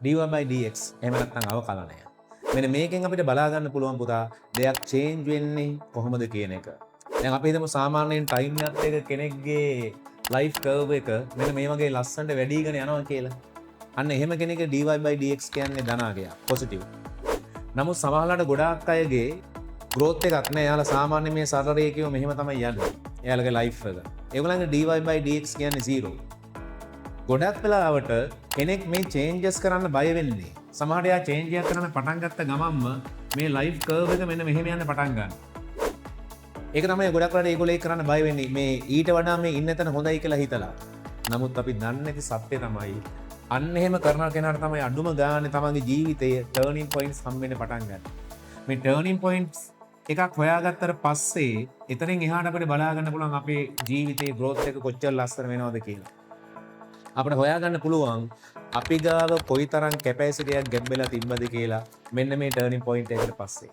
dy by dx එහෙම නැත්නම් අවකලනය. මෙන්න මේකෙන් අපිට බලා ගන්න පුළුවන් පුතා දෙයක් චේන්ජ් වෙන්නේ කොහොමද කියන එක. දැන් අපි හිතමු සාමාන්‍යයෙන් ටයිම් එකත් එක කෙනෙක්ගේ ලයිෆ් කර්ව් එක මෙන්න මේ වගේ ලස්සනට වැඩිගෙන යනවා කියලා. අන්න එහෙම කෙනෙක් dy by dx කියන්නේ ධනාගයක් පොසිටිව්. නමුත් සමහරවිට ගොඩාක් අයගේ growth එකක් නෑ. යාලා සාමාන්‍ය මේ සරල රේඛියව මෙහෙම තමයි යන්නේ. එයාලගේ ලයිෆ් එක. ඒගොල්ලන්ගේ dy by dx කියන්නේ 0. ගොඩක් වෙලාවට කෙනෙක් මේ චේන්ජස් කරන්න බය වෙන්නේ. සමහරට යා චේන්ජ් එකක් කරන්න පටන් ගත්ත ගමන්ම මේ ලයිෆ් කර්ව් එක මෙන්න මෙහෙම යන්න පටන් ගන්නවා. ඒක තමයි ගොඩක් වෙලාවට ඒගොල්ලෝ ඒක කරන්න බය වෙන්නේ. මේ ඊට වඩා මේ ඉන්න තැන හොඳයි කියලා හිතලා. නමුත් අපි දන්නේ නැති සත්‍ය තමයි අන්න එහෙම කරන කෙනාට තමයි අඳුම ගානේ තමන්ගේ ජීවිතයේ ටර්නින් පොයින්ට්ස් හම්බෙන්න පටන් ගන්න. මේ ටර්නින් පොයින්ට්ස් එකක් හොයාගත්තට පස්සේ එතනින් එහාට අපිට බලා ගන්න පුළුවන් අපේ ජීවිතයේ growth එක කොච්චර ලස්සන වෙනවද කියලා. අපිට හොයාගන්න පුළුවන් අපි ගාව කොයිතරම් කැපැසිටියක් ගැබ් වෙලා තිබ්බද කියලා මෙන්න මේ ටර්නින් පොයින්ට් එකට පස්සේ.